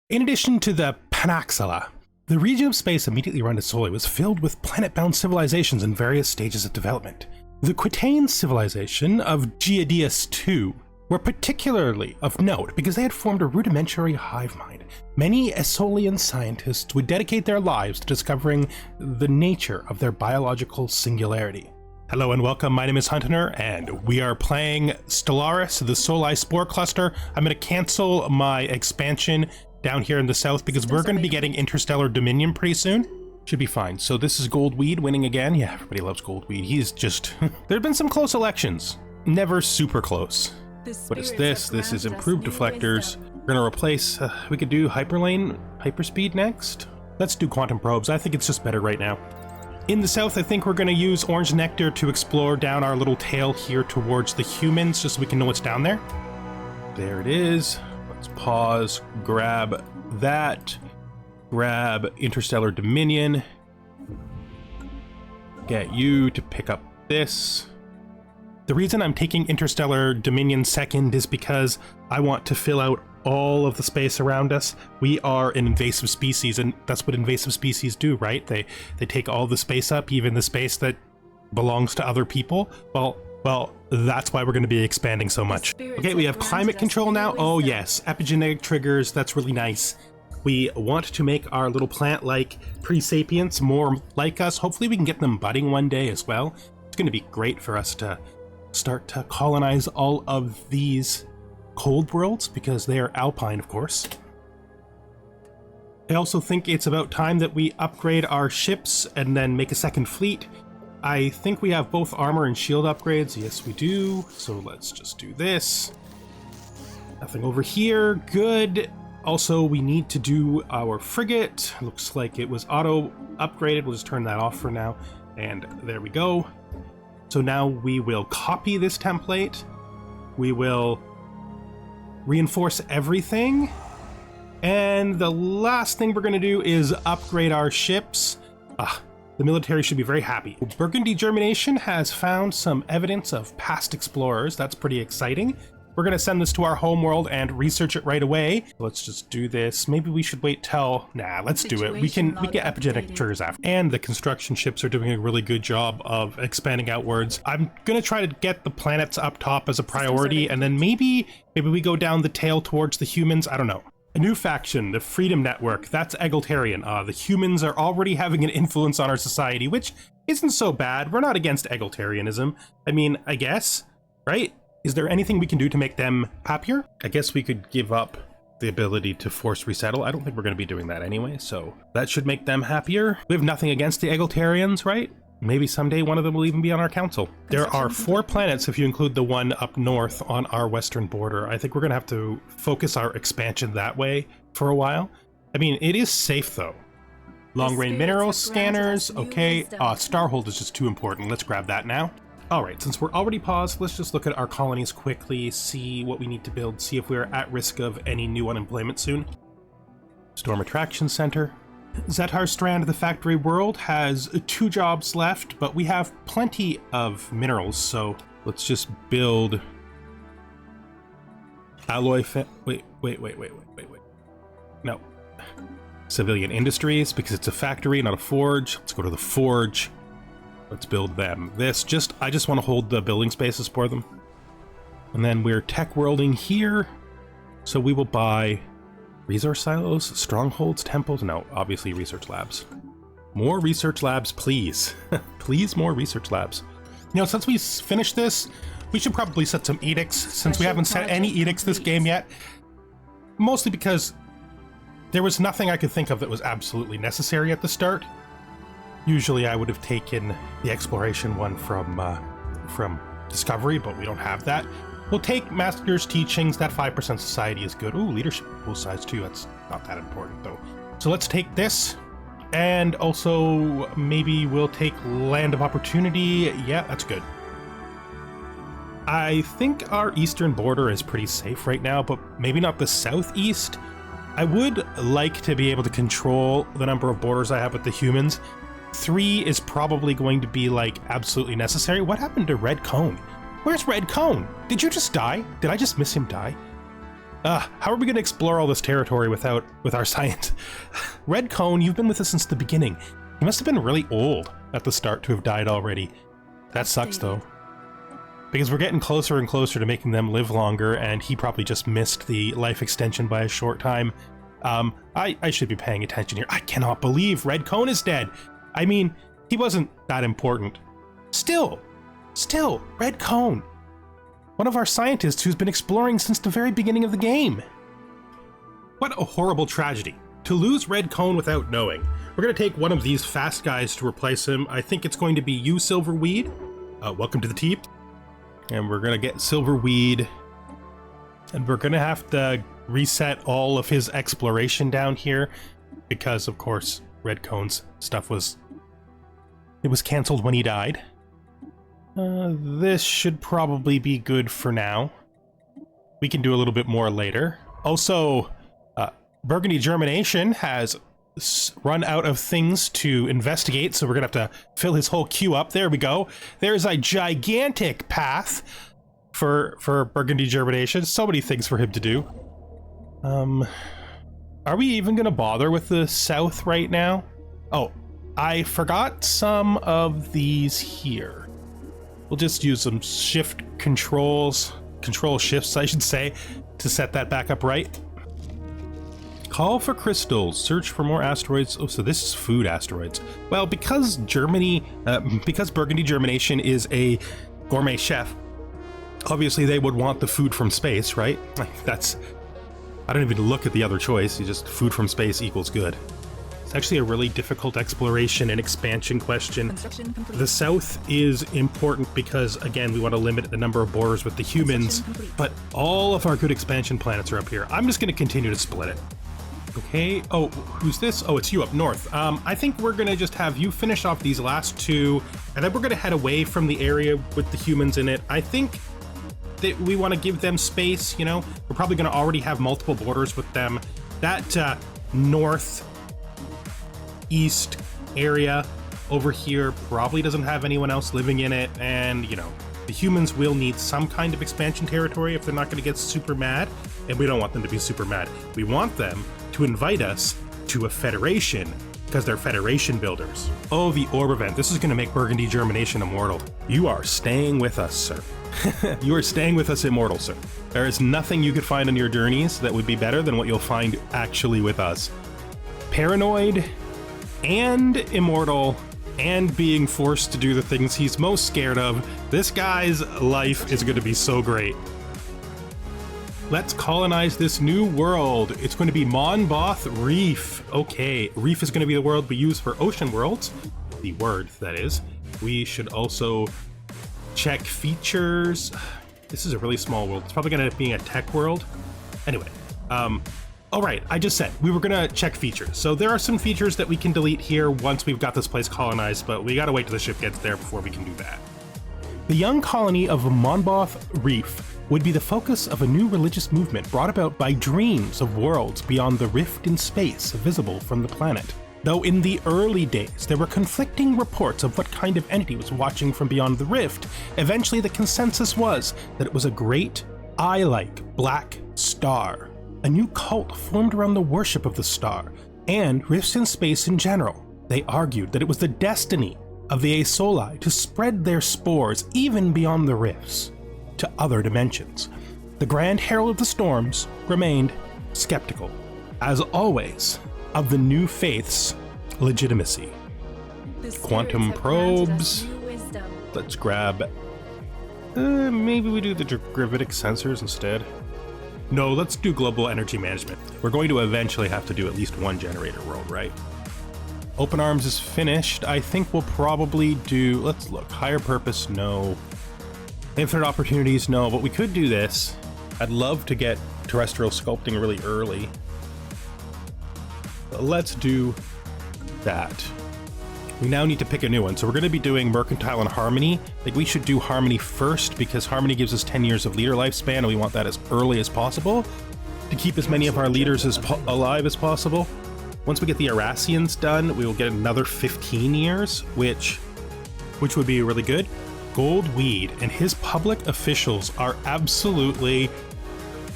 In addition to the Panaxala, the region of space immediately around Soli was filled with planet-bound civilizations in various stages of development. The Quitane civilization of Geodius II were particularly of note because they had formed a rudimentary hive mind. Many Esolian scientists would dedicate their lives to discovering the nature of their biological singularity. Hello and welcome, my name is Hunter, and we are playing Stellaris, the Soli Spore Cluster. I'm going to cancel my expansion down here in the south because we're going to be getting Interstellar Dominion pretty soon. Should be fine. So this is Goldweed winning again. Yeah, everybody loves Goldweed. He's just... there have been some close elections. Never super close. What is this? This is improved deflectors. We're going to replace... we could do Hyperlane, Hyperspeed next. Let's do Quantum Probes. I think it's just better right now. In the south, I think we're going to use Orange Nectar to explore down our little tail here towards the humans, just so we can know what's down there. There it is. Let's pause, grab that, grab Interstellar Dominion, get you to pick up this. The reason I'm taking Interstellar Dominion second is because I want to fill out all of the space around us. We are an invasive species, and that's what invasive species do, right? They take all the space up, even the space that belongs to other people. Well, that's why we're going to be expanding so much. Okay, we have climate control now. Oh yes, epigenetic triggers, that's really nice. We want to make our little plant-like pre-sapients more like us. Hopefully we can get them budding one day as well. It's going to be great for us to start to colonize all of these cold worlds because they are alpine, of course. I also think it's about time that we upgrade our ships and then make a second fleet. I think we have both armor and shield upgrades. Yes, we do. So let's just do this. Nothing over here. Good. Also, we need to do our frigate. Looks like it was auto upgraded. We'll just turn that off for now. And there we go. So now we will copy this template. We will reinforce everything. And the last thing we're going to do is upgrade our ships. The military should be very happy. Burgundy Germination has found some evidence of past explorers. That's pretty exciting. We're going to send this to our homeworld and research it right away. Let's just do this. Maybe we should wait till... Nah, let's do it. We get epigenetic triggers after. And the construction ships are doing a really good job of expanding outwards. I'm going to try to get the planets up top as a priority, and then maybe we go down the tail towards the humans. I don't know. A new faction, the Freedom Network, that's egalitarian. The humans are already having an influence on our society, which isn't so bad. We're not against egalitarianism. I mean, I guess, right? Is there anything we can do to make them happier? I guess we could give up the ability to force resettle. I don't think we're going to be doing that anyway, so that should make them happier. We have nothing against the egalitarians, right? Maybe someday one of them will even be on our council. There are 4 planets if you include the one up north on our western border. I think we're going to have to focus our expansion that way for a while. I mean, it is safe though. Long-range mineral scanners, okay. Starhold is just too important. Let's grab that now. All right, since we're already paused, let's just look at our colonies quickly, see what we need to build, see if we're at risk of any new unemployment soon. Storm Attraction Center. Zetar Strand of the Factory World has 2 jobs left, but we have plenty of minerals, so let's just build alloy wait. No. Civilian Industries, because it's a factory, not a forge. Let's go to the forge. Let's build them. I just want to hold the building spaces for them. And then we're tech worlding here, so we will buy resource silos, strongholds, temples. No, obviously research labs. More research labs, please. Please, more research labs. You know, since we finished this, we should probably set some edicts, since we haven't set any edicts this game yet. Mostly because there was nothing I could think of that was absolutely necessary at the start. Usually I would have taken the exploration one from Discovery, but we don't have that. We'll take Master's Teachings. That 5% society is good. Ooh, leadership pool size too. That's not that important though. So let's take this. And also maybe we'll take Land of Opportunity. Yeah, that's good. I think our eastern border is pretty safe right now, but maybe not the southeast. I would like to be able to control the number of borders I have with the humans. 3 is probably going to be like absolutely necessary. What happened to Red Cone? Where's Red Cone? Did you just die? Did I just miss him die? How are we going to explore all this territory with our science? Red Cone, you've been with us since the beginning. He must have been really old at the start to have died already. That sucks, though. Because we're getting closer and closer to making them live longer, and he probably just missed the life extension by a short time. I should be paying attention here. I cannot believe Red Cone is dead. I mean, he wasn't that important. Still, Red Cone. One of our scientists who's been exploring since the very beginning of the game. What a horrible tragedy. To lose Red Cone without knowing. We're going to take one of these fast guys to replace him. I think it's going to be you, Silverweed. Welcome to the team. And we're going to get Silverweed. And we're going to have to reset all of his exploration down here. Because, of course, Red Cone's stuff was canceled when he died. This should probably be good for now. We can do a little bit more later. Also, Burgundy Germination has run out of things to investigate, so we're gonna have to fill his whole queue up. There we go. There's a gigantic path for Burgundy Germination. So many things for him to do. Are we even gonna bother with the south right now? Oh, I forgot some of these here. We'll just use some control shifts, I should say, to set that back up right. Call for crystals, search for more asteroids. Oh, so this is food asteroids. Well, because Burgundy Germination is a gourmet chef, obviously they would want the food from space, right? I don't even look at the other choice, you just food from space equals good. It's actually a really difficult exploration and expansion question. The south is important because, again, we want to limit the number of borders with the humans, but all of our good expansion planets are up here. I'm just going to continue to split it. Okay, oh, who's this? Oh, it's you up north. I think we're going to just have you finish off these last two, and then we're going to head away from the area with the humans in it. I think that we want to give them space, you know? We're probably going to already have multiple borders with them. That north east area over here probably doesn't have anyone else living in it, and you know, the humans will need some kind of expansion territory if they're not going to get super mad, and we don't want them to be super mad. We want them to invite us to a federation because they're federation builders. Oh, the orb event. This is going to make Burgundy Germination immortal. You are staying with us, sir. You are staying with us immortal, sir. There is nothing you could find on your journeys that would be better than what you'll find actually with us. Paranoid and immortal and being forced to do the things he's most scared of. This guy's life is going to be so great. Let's colonize this new world. It's going to be Monboth Reef. Okay, Reef is going to be the world we use for ocean worlds. The word, that is. We should also check features. This is a really small world. It's probably going to end up being a tech world. Anyway, all right, I just said we were gonna check features. So there are some features that we can delete here once we've got this place colonized, but we gotta wait till the ship gets there before we can do that. The young colony of Monboth Reef would be the focus of a new religious movement brought about by dreams of worlds beyond the rift in space visible from the planet. Though in the early days there were conflicting reports of what kind of entity was watching from beyond the rift, eventually the consensus was that it was a great, eye-like black star. A new cult formed around the worship of the star, and rifts in space in general. They argued that it was the destiny of the Soli to spread their spores even beyond the rifts, to other dimensions. The Grand Herald of the Storms remained skeptical, as always, of the new faith's legitimacy. Quantum probes. Let's grab... maybe we do the gravitic sensors instead. No, let's do global energy management. We're going to eventually have to do at least one generator world, right? Open Arms is finished. I think we'll probably do... Let's look. Higher Purpose, no. Infinite Opportunities, no. But we could do this. I'd love to get terrestrial sculpting really early. But let's do that. We now need to pick a new one. So we're going to be doing Mercantile and Harmony. Like, we should do Harmony first because Harmony gives us 10 years of leader lifespan, and we want that as early as possible to keep as many of our leaders as alive as possible. Once we get the Arassians done, we will get another 15 years, which would be really good. Gold Weed and his public officials are absolutely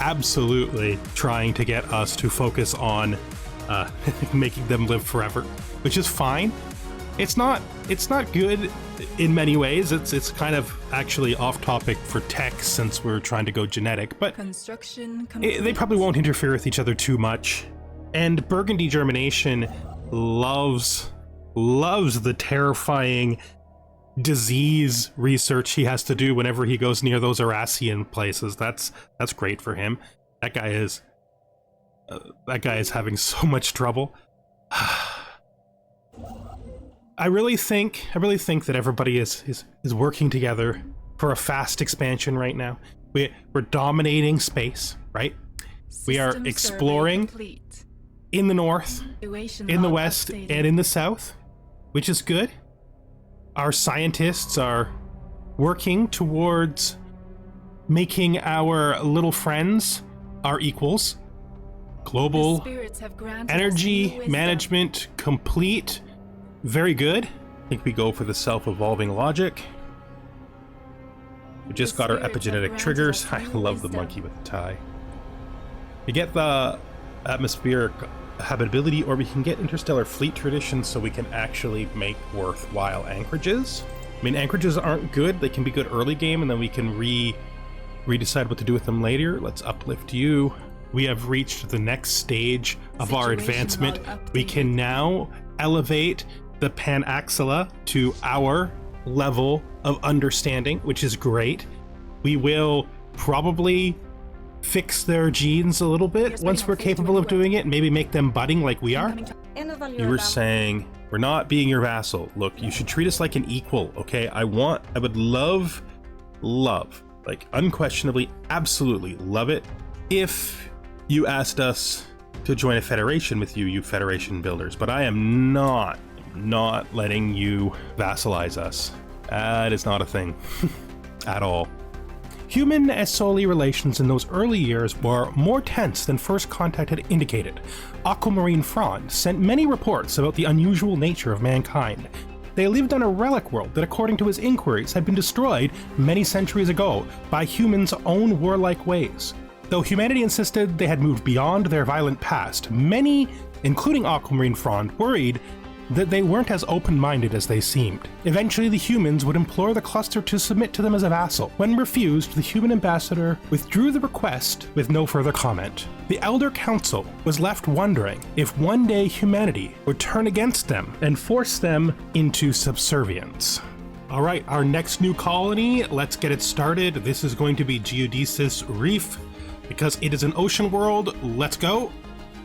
absolutely trying to get us to focus on making them live forever, which is fine. It's not good in many ways. It's kind of actually off topic for tech since we're trying to go genetic, but they probably won't interfere with each other too much. And Burgundy Germination loves the terrifying disease research he has to do whenever he goes near those Arassian places. That's great for him. That guy is having so much trouble. I really think that everybody is working together for a fast expansion right now. We're dominating space, right? We are exploring in the north, in the west, and in the south, which is good. Our scientists are working towards making our little friends our equals. Global energy management complete. Very good. I think we go for the self-evolving logic. We just got our epigenetic triggers. I love the monkey with the tie. We get the atmospheric habitability, or we can get interstellar fleet traditions so we can actually make worthwhile anchorages. I mean, anchorages aren't good. They can be good early game, and then we can redecide what to do with them later. Let's uplift you. We have reached the next stage of our advancement. We can now elevate the Panaxilla to our level of understanding, which is great. We will probably fix their genes a little bit once we're capable of doing it, and maybe make them budding like we are. You were saying we're not being your vassal. Look, you should treat us like an equal, okay? I would love, like unquestionably, absolutely love it if you asked us to join a federation with you, you federation builders, but I am not letting you vassalize us. That is not a thing at all. Human Soli relations in those early years were more tense than first contact had indicated. Aquamarine Frond sent many reports about the unusual nature of mankind. They lived on a relic world that, according to his inquiries, had been destroyed many centuries ago by humans' own warlike ways. Though humanity insisted they had moved beyond their violent past, many, including Aquamarine Frond, worried that they weren't as open-minded as they seemed. Eventually, the humans would implore the cluster to submit to them as a vassal. When refused, the human ambassador withdrew the request with no further comment. The Elder Council was left wondering if one day humanity would turn against them and force them into subservience. All right, our next new colony, let's get it started. This is going to be Geodesis Reef. Because it is an ocean world, let's go.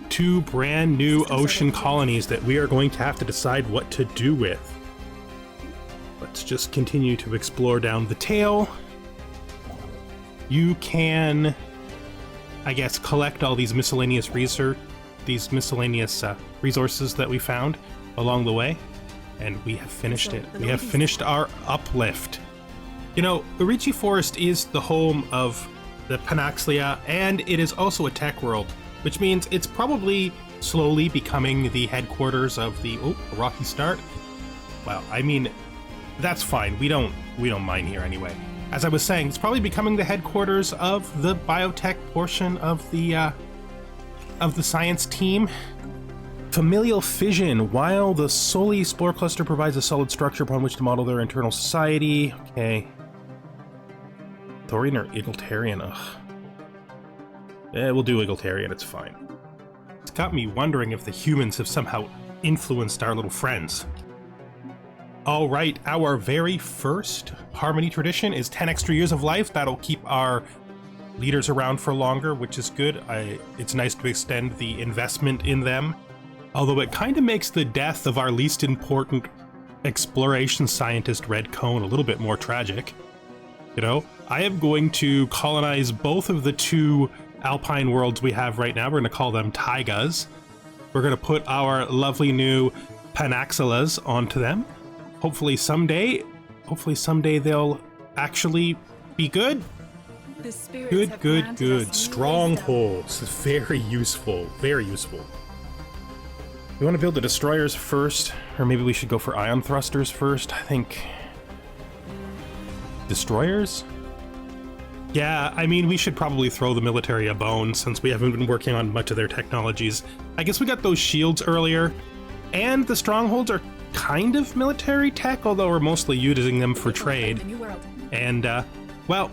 2 brand new ocean colonies that we are going to have to decide what to do with. Let's just continue to explore down the tail. You can, I guess, collect all these miscellaneous resources that we found along the way, and we have finished it. We have finished our uplift. You know, Urichi Forest is the home of the Panaxilla, and it is also a tech world, which means it's probably slowly becoming the headquarters of the a rocky start. Well, I mean, that's fine. We don't mind here anyway. As I was saying, it's probably becoming the headquarters of the biotech portion of the science team. Familial fission. While the Soli Spore Cluster provides a solid structure upon which to model their internal society. Okay. Thorian or egalitarian? Ugh. Yeah, we'll do egalitarian, it's fine. It's got me wondering if the humans have somehow influenced our little friends. All right, our very first Harmony tradition is 10 extra years of life. That'll keep our leaders around for longer, which is good. It's nice to extend the investment in them. Although it kind of makes the death of our least important exploration scientist, Red Cone, a little bit more tragic. You know, I am going to colonize both of the 2 alpine worlds we have right now. We're going to call them taigas. We're going to put our lovely new Panaxillas onto them. Hopefully someday they'll actually be good. Good. Strongholds. Very useful. Very useful. We want to build the destroyers first, or maybe we should go for ion thrusters first. I think destroyers? Yeah, I mean, we should probably throw the military a bone since we haven't been working on much of their technologies. I guess we got those shields earlier, and the strongholds are kind of military tech, although we're mostly using them for trade. And, well,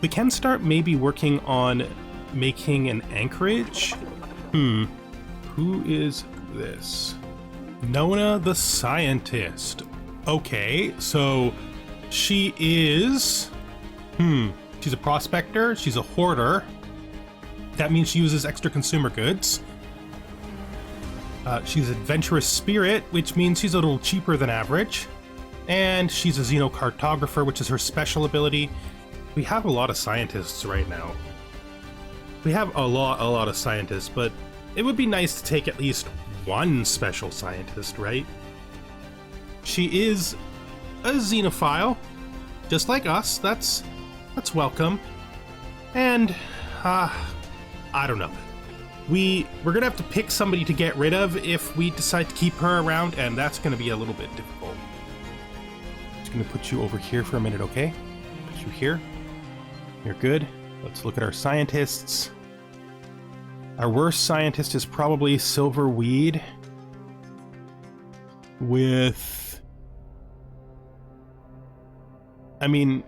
we can start maybe working on making an anchorage. Who is this? Nona the scientist. Okay, so she is... She's a prospector, she's a hoarder. That means she uses extra consumer goods. She's adventurous spirit, which means she's a little cheaper than average. And she's a xenocartographer, which is her special ability. We have a lot of scientists right now. We have a lot of scientists, but it would be nice to take at least one special scientist, right? She is a xenophile, just like us. That's welcome. And I don't know. We're gonna have to pick somebody to get rid of if we decide to keep her around, and that's gonna be a little bit difficult. Just gonna put you over here for a minute, okay? Put you here. You're good. Let's look at our scientists. Our worst scientist is probably Silverweed with... I mean...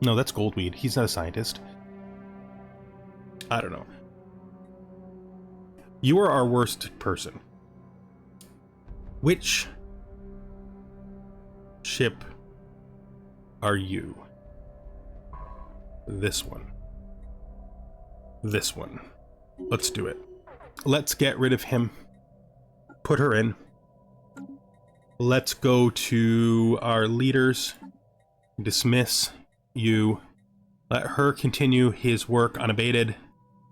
No, that's Goldweed. He's not a scientist. I don't know. You are our worst person. Which ship are you? This one. This one. Let's do it. Let's get rid of him. Put her in. Let's go to our leaders. Dismiss you. Let her continue his work unabated.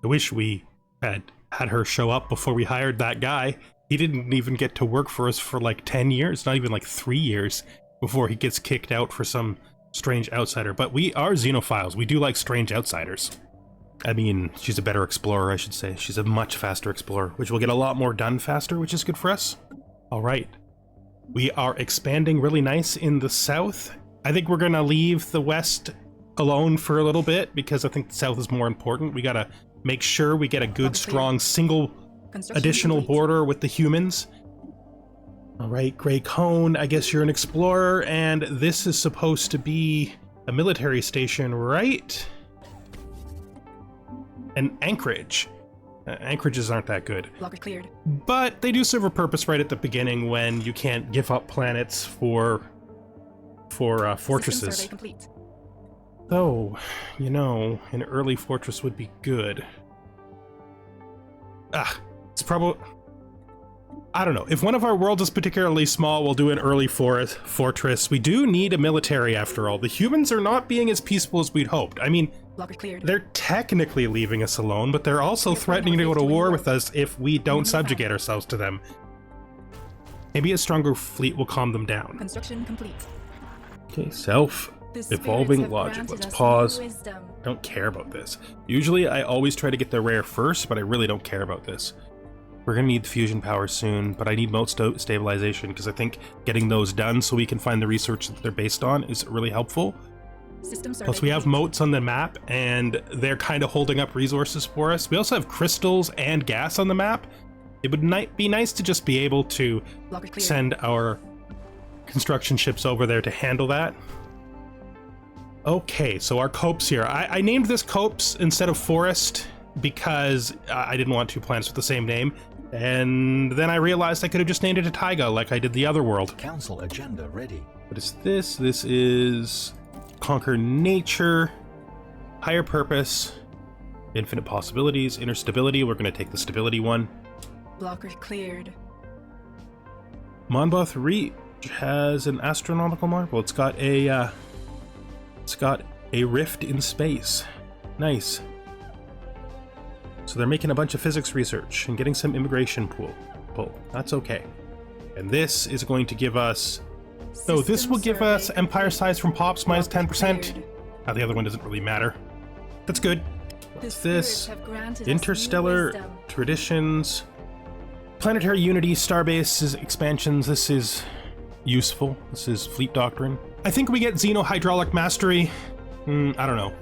I wish we had her show up before we hired that guy. He didn't even get to work for us for like 10 years, not even like 3 years, before he gets kicked out for some strange outsider. But we are xenophiles. We do like strange outsiders. I mean, she's a better explorer, I should say. She's a much faster explorer, which will get a lot more done faster, which is good for us. All right. We are expanding really nice in the south. I think we're going to leave the west alone for a little bit because I think the south is more important. We got to make sure we get a good, strong, single additional border with the humans. All right, Grey Cone, I guess you're an explorer, and this is supposed to be a military station, right? An anchorage. Anchorages aren't that good. Blocker cleared. But they do serve a purpose right at the beginning when you can't give up planets for fortresses. Survey complete. Though, you know, an early fortress would be good. It's probably... I don't know. If one of our worlds is particularly small, we'll do an early fortress. We do need a military after all. The humans are not being as peaceful as we'd hoped. I mean, Blocker cleared. they're technically leaving us alone, but they're also threatening to go to war with us if we don't subjugate ourselves to them. Maybe a stronger fleet will calm them down. Construction complete. Okay, self-evolving logic. Let's pause. Don't care about this. Usually I always try to get the rare first, but I really don't care about this. We're gonna need fusion power soon, but I need moat stabilization because I think getting those done so we can find the research that they're based on is really helpful. Plus we have moats on the map and they're kind of holding up resources for us. We also have crystals and gas on the map. It would be nice to just be able to send our construction ships over there to handle that. Okay, so our copse here. I named this copse instead of forest because I didn't want two planets with the same name. And then I realized I could have just named it a taiga like I did the other world. Council agenda ready. What is this? This is conquer nature, higher purpose, infinite possibilities, inner stability. We're going to take the stability one. Blocker cleared. Monboth Reach has an astronomical marvel. It's got a rift in space. Nice. So they're making a bunch of physics research and getting some immigration pull. That's okay. And this is going to give us... So this will give us empire size from pops minus 10%. The other one doesn't really matter. That's good. What's this? Interstellar traditions. Planetary unity, starbase expansions. This is useful. This is fleet doctrine. I think we get Xeno hydraulic mastery. I don't know.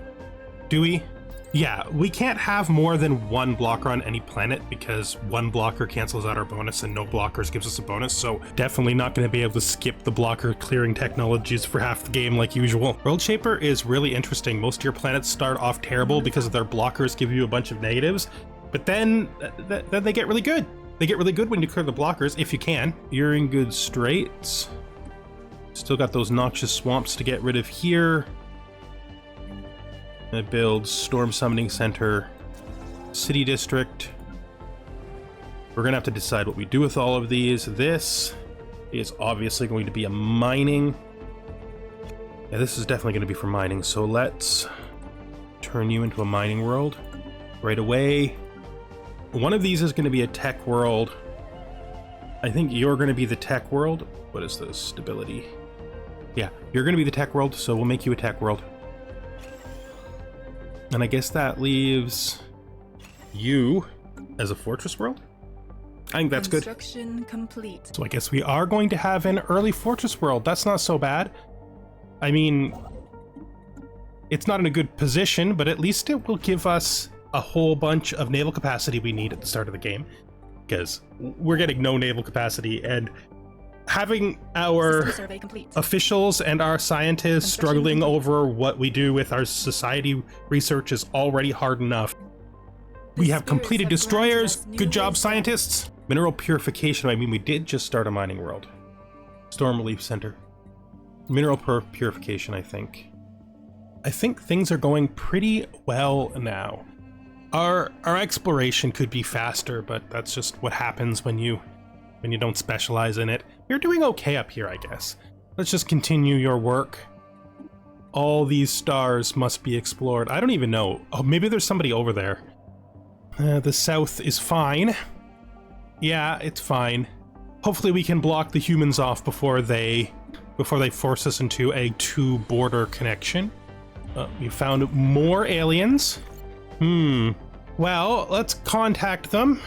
Do we? Yeah, we can't have more than one blocker on any planet because one blocker cancels out our bonus and no blockers gives us a bonus, so definitely not going to be able to skip the blocker clearing technologies for half the game like usual. World Shaper is really interesting. Most of your planets start off terrible because their blockers give you a bunch of negatives, but then they get really good. They get really good when you clear the blockers, if you can. You're in good straits. Still got those noxious swamps to get rid of here. I build Storm Summoning Center, City District. We're gonna have to decide what we do with all of these. This is obviously going to be a mining. Yeah, this is definitely going to be for mining, so let's turn you into a mining world right away. One of these is going to be a tech world. I think you're going to be the tech world. What is this? Stability. Yeah, you're going to be the tech world, so we'll make you a tech world. And I guess that leaves you as a fortress world. I think that's good. Construction complete. So I guess we are going to have an early fortress world. That's not so bad. I mean, it's not in a good position, but at least it will give us a whole bunch of naval capacity we need at the start of the game, because we're getting no naval capacity, and having our officials and our scientists struggling over what we do with our society research is already hard enough. We have completed destroyers. Good job, scientists. Mineral purification. I mean, we did just start a mining world. Storm Relief Center. Mineral purification, I think. I think things are going pretty well now. Our exploration could be faster, but that's just what happens when you don't specialize in it. You're doing okay up here, I guess. Let's just continue your work. All these stars must be explored. I don't even know. Oh, maybe there's somebody over there. The south is fine. Yeah, it's fine. Hopefully we can block the humans off before they force us into a two-border connection. We found more aliens. Well, let's contact them.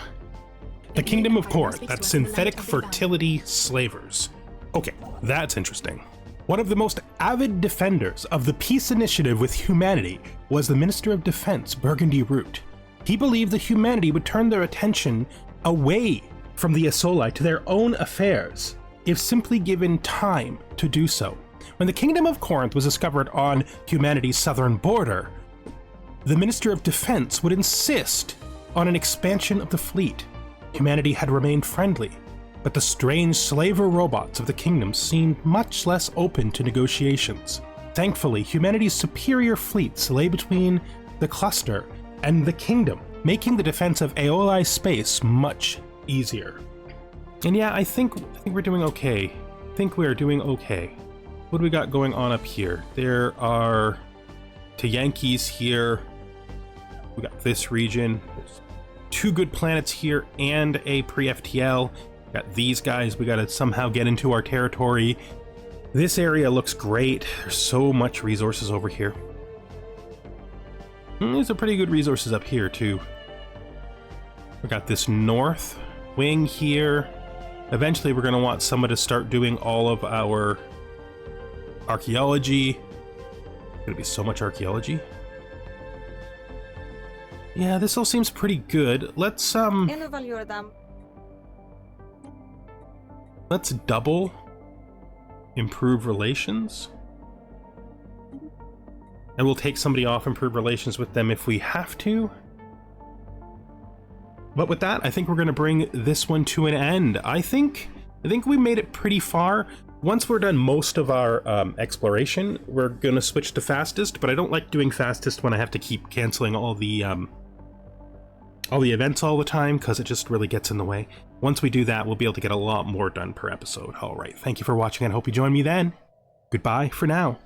The Kingdom of Corinth, that's synthetic fertility slavers. Okay, that's interesting. One of the most avid defenders of the peace initiative with humanity was the Minister of Defense, Burgundy Root. He believed that humanity would turn their attention away from the Soli to their own affairs if simply given time to do so. When the Kingdom of Corinth was discovered on humanity's southern border, the Minister of Defense would insist on an expansion of the fleet. Humanity had remained friendly, but the strange slaver robots of the kingdom seemed much less open to negotiations. Thankfully, humanity's superior fleets lay between the cluster and the kingdom, making the defense of Aeoli space much easier. And yeah, I think we're doing okay. I think we're doing okay. What do we got going on up here? There are Yankees here. We got this region. There's 2 good planets here and a pre-FTL. Got these guys. We gotta somehow get into our territory. This area looks great. There's so much resources over here. There's some pretty good resources up here too. We got this north wing here. Eventually we're gonna want someone to start doing all of our archaeology. There's gonna be so much archaeology. Yeah, this all seems pretty good. Let's double improve relations. And we'll take somebody off improve relations with them if we have to. But with that, I think we're going to bring this one to an end. I think we made it pretty far. Once we're done most of our exploration, we're going to switch to fastest, but I don't like doing fastest when I have to keep canceling all the events all the time, because it just really gets in the way. Once we do that, we'll be able to get a lot more done per episode. All right, thank you for watching, and I hope you join me then. Goodbye for now.